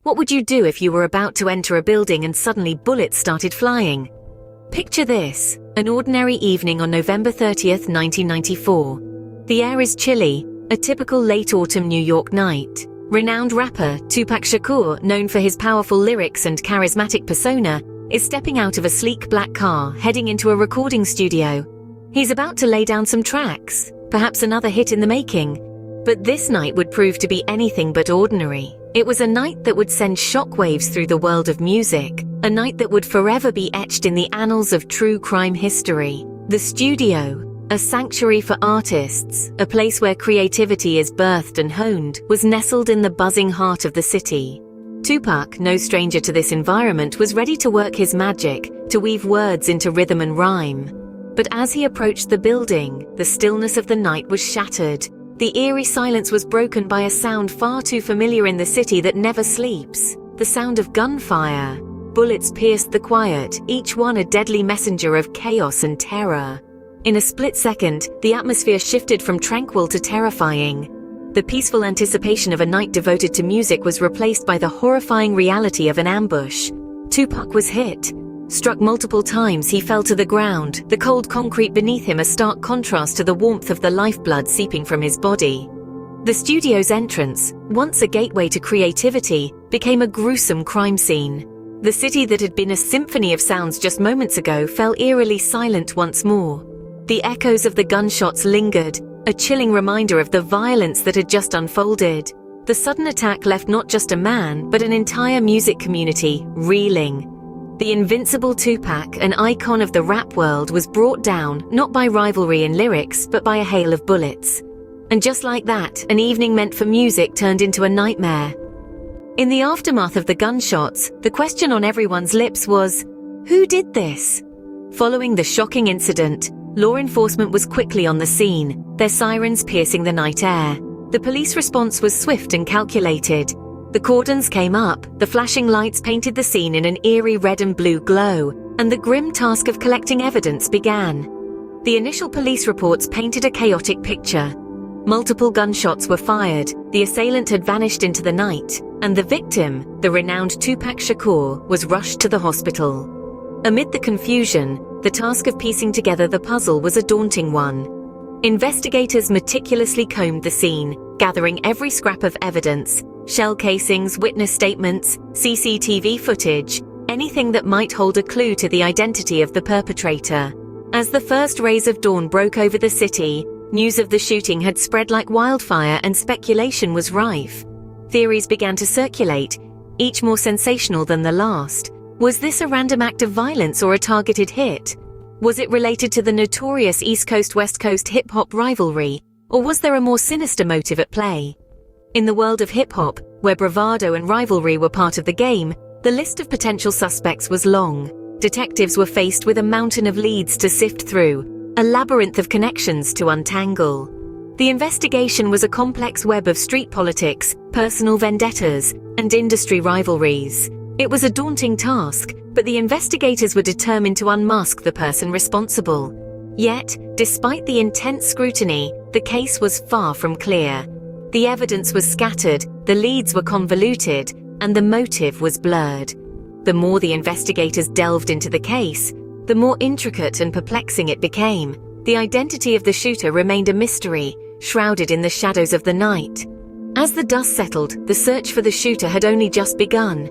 What would you do if you were about to enter a building and suddenly bullets started flying? Picture this, an ordinary evening on November 30th, 1994. The air is chilly, a typical late autumn New York night. Renowned rapper Tupac Shakur, known for his powerful lyrics and charismatic persona, is stepping out of a sleek black car, heading into a recording studio. He's about to lay down some tracks, perhaps another hit in the making. But this night would prove to be anything but ordinary. It was a night that would send shockwaves through the world of music, a night that would forever be etched in the annals of true crime history. The studio, a sanctuary for artists, a place where creativity is birthed and honed, was nestled in the buzzing heart of the city. Tupac, no stranger to this environment, was ready to work his magic, to weave words into rhythm and rhyme. But as he approached the building, the stillness of the night was shattered. The eerie silence was broken by a sound far too familiar in the city that never sleeps. The sound of gunfire. Bullets pierced the quiet, each one a deadly messenger of chaos and terror. In a split second, the atmosphere shifted from tranquil to terrifying. The peaceful anticipation of a night devoted to music was replaced by the horrifying reality of an ambush. Tupac was hit. Struck multiple times, he fell to the ground, the cold concrete beneath him a stark contrast to the warmth of the lifeblood seeping from his body. The studio's entrance, once a gateway to creativity, became a gruesome crime scene. The city that had been a symphony of sounds just moments ago fell eerily silent once more. The echoes of the gunshots lingered, a chilling reminder of the violence that had just unfolded. The sudden attack left not just a man, but an entire music community reeling. The invincible Tupac, an icon of the rap world, was brought down not by rivalry in lyrics, but by a hail of bullets. And just like that, an evening meant for music turned into a nightmare. In the aftermath of the gunshots, the question on everyone's lips was, who did this? Following the shocking incident, law enforcement was quickly on the scene, their sirens piercing the night air. The police response was swift and calculated. The cordons came up, the flashing lights painted the scene in an eerie red and blue glow, and the grim task of collecting evidence began. The initial police reports painted a chaotic picture. Multiple gunshots were fired, the assailant had vanished into the night, and the victim, the renowned Tupac Shakur, was rushed to the hospital. Amid the confusion, the task of piecing together the puzzle was a daunting one. Investigators meticulously combed the scene, gathering every scrap of evidence, shell casings, witness statements, CCTV footage, anything that might hold a clue to the identity of the perpetrator. As the first rays of dawn broke over the city, news of the shooting had spread like wildfire and speculation was rife. Theories began to circulate, each more sensational than the last. Was this a random act of violence or a targeted hit? Was it related to the notorious East Coast-West Coast hip-hop rivalry, or was there a more sinister motive at play? In the world of hip-hop, where bravado and rivalry were part of the game, the list of potential suspects was long. Detectives were faced with a mountain of leads to sift through, a labyrinth of connections to untangle. The investigation was a complex web of street politics, personal vendettas, and industry rivalries. It was a daunting task, but the investigators were determined to unmask the person responsible. Yet, despite the intense scrutiny, the case was far from clear. The evidence was scattered, the leads were convoluted, and the motive was blurred. The more the investigators delved into the case, the more intricate and perplexing it became. The identity of the shooter remained a mystery, shrouded in the shadows of the night. As the dust settled, the search for the shooter had only just begun.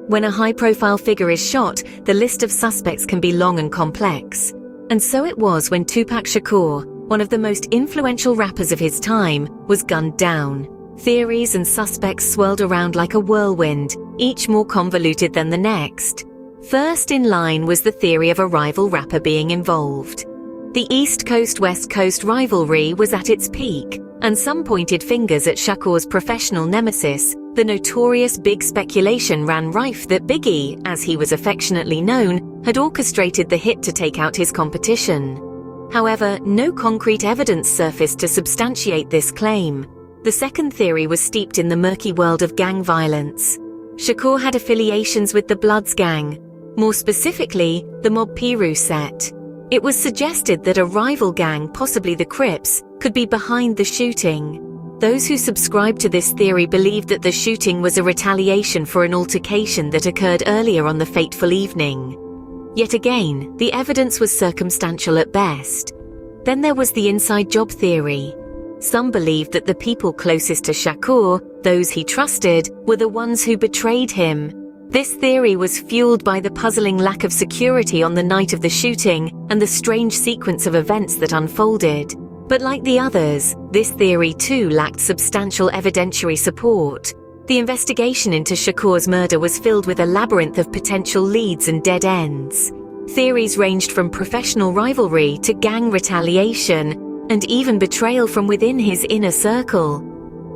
When a high-profile figure is shot, the list of suspects can be long and complex. And so it was when Tupac Shakur, one of the most influential rappers of his time, was gunned down. Theories and suspects swirled around like a whirlwind, each more convoluted than the next. First in line was the theory of a rival rapper being involved. The East Coast-West Coast rivalry was at its peak, and some pointed fingers at Shakur's professional nemesis. The notorious Big speculation ran rife that Biggie, as he was affectionately known, had orchestrated the hit to take out his competition. However, no concrete evidence surfaced to substantiate this claim. The second theory was steeped in the murky world of gang violence. Shakur had affiliations with the Bloods gang, more specifically, the Mob Piru set. It was suggested that a rival gang, possibly the Crips, could be behind the shooting. Those who subscribe to this theory believe that the shooting was a retaliation for an altercation that occurred earlier on the fateful evening. Yet again, the evidence was circumstantial at best. Then there was the inside job theory. Some believed that the people closest to Shakur, those he trusted, were the ones who betrayed him. This theory was fueled by the puzzling lack of security on the night of the shooting and the strange sequence of events that unfolded. But like the others, this theory too lacked substantial evidentiary support. The investigation into Shakur's murder was filled with a labyrinth of potential leads and dead ends. Theories ranged from professional rivalry to gang retaliation, and even betrayal from within his inner circle.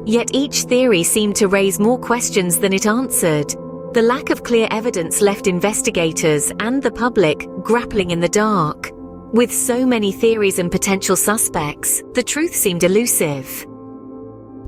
Yet each theory seemed to raise more questions than it answered. The lack of clear evidence left investigators and the public grappling in the dark. With so many theories and potential suspects, the truth seemed elusive.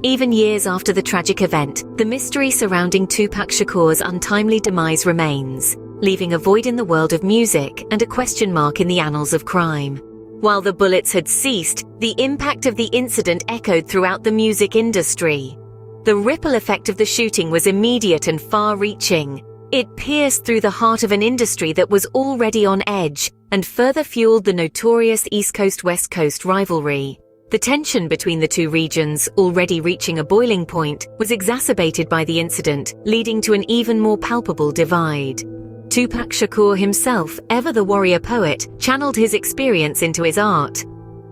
Even years after the tragic event, the mystery surrounding Tupac Shakur's untimely demise remains, leaving a void in the world of music and a question mark in the annals of crime. While the bullets had ceased, the impact of the incident echoed throughout the music industry. The ripple effect of the shooting was immediate and far-reaching. It pierced through the heart of an industry that was already on edge and further fueled the notorious East Coast-West Coast rivalry. The tension between the two regions, already reaching a boiling point, was exacerbated by the incident, leading to an even more palpable divide. Tupac Shakur himself, ever the warrior poet, channeled his experience into his art.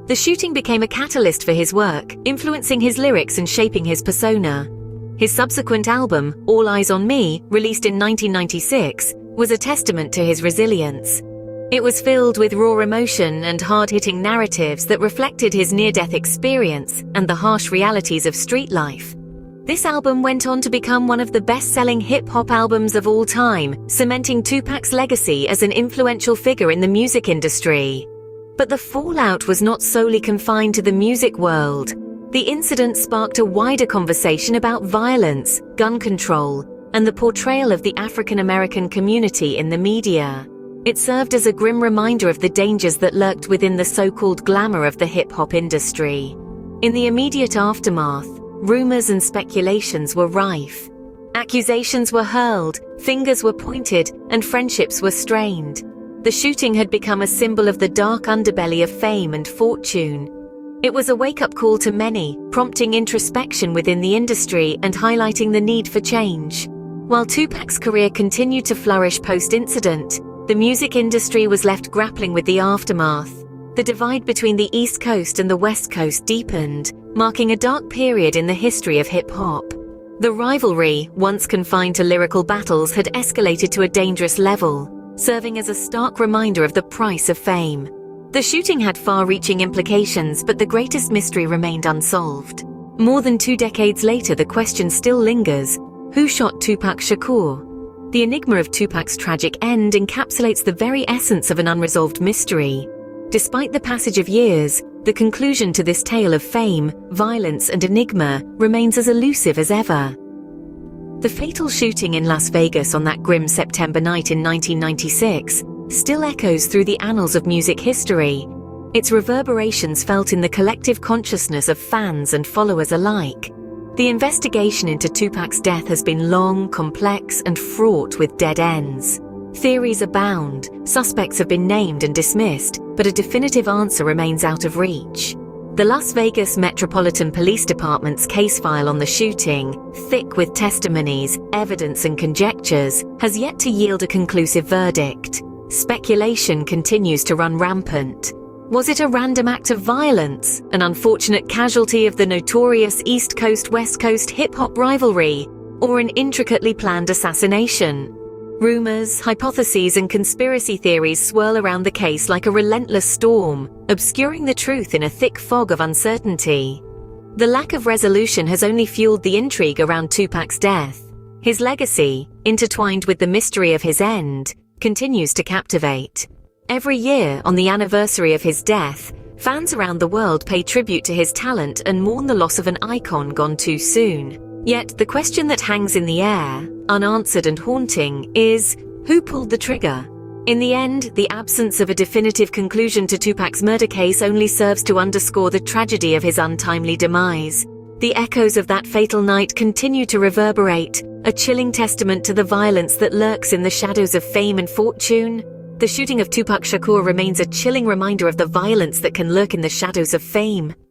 The shooting became a catalyst for his work, influencing his lyrics and shaping his persona. His subsequent album, All Eyes on Me, released in 1996, was a testament to his resilience. It was filled with raw emotion and hard-hitting narratives that reflected his near-death experience and the harsh realities of street life. This album went on to become one of the best-selling hip-hop albums of all time, cementing Tupac's legacy as an influential figure in the music industry. But the fallout was not solely confined to the music world. The incident sparked a wider conversation about violence, gun control, and the portrayal of the African American community in the media. It served as a grim reminder of the dangers that lurked within the so-called glamour of the hip-hop industry. In the immediate aftermath, rumors and speculations were rife. Accusations were hurled, fingers were pointed, and friendships were strained. The shooting had become a symbol of the dark underbelly of fame and fortune. It was a wake-up call to many, prompting introspection within the industry and highlighting the need for change. While Tupac's career continued to flourish post-incident, the music industry was left grappling with the aftermath. The divide between the East Coast and the West Coast deepened, marking a dark period in the history of hip-hop. The rivalry, once confined to lyrical battles, had escalated to a dangerous level, serving as a stark reminder of the price of fame. The shooting had far-reaching implications, but the greatest mystery remained unsolved. More than 2 decades later, the question still lingers: who shot Tupac Shakur? The enigma of Tupac's tragic end encapsulates the very essence of an unresolved mystery. Despite the passage of years, the conclusion to this tale of fame, violence, and enigma remains as elusive as ever. The fatal shooting in Las Vegas on that grim September night in 1996 still echoes through the annals of music history, its reverberations felt in the collective consciousness of fans and followers alike. The investigation into Tupac's death has been long, complex, and fraught with dead ends. Theories abound, suspects have been named and dismissed, but a definitive answer remains out of reach. The Las Vegas Metropolitan Police Department's case file on the shooting, thick with testimonies, evidence, and conjectures, has yet to yield a conclusive verdict. Speculation continues to run rampant. Was it a random act of violence, an unfortunate casualty of the notorious East Coast-West Coast hip-hop rivalry, or an intricately planned assassination? Rumors, hypotheses, and conspiracy theories swirl around the case like a relentless storm, obscuring the truth in a thick fog of uncertainty. The lack of resolution has only fueled the intrigue around Tupac's death. His legacy, intertwined with the mystery of his end, continues to captivate. Every year, on the anniversary of his death, fans around the world pay tribute to his talent and mourn the loss of an icon gone too soon. Yet, the question that hangs in the air, unanswered and haunting, is: who pulled the trigger? In the end, the absence of a definitive conclusion to Tupac's murder case only serves to underscore the tragedy of his untimely demise. The echoes of that fatal night continue to reverberate, a chilling testament to the violence that lurks in the shadows of fame and fortune. The shooting of Tupac Shakur remains a chilling reminder of the violence that can lurk in the shadows of fame.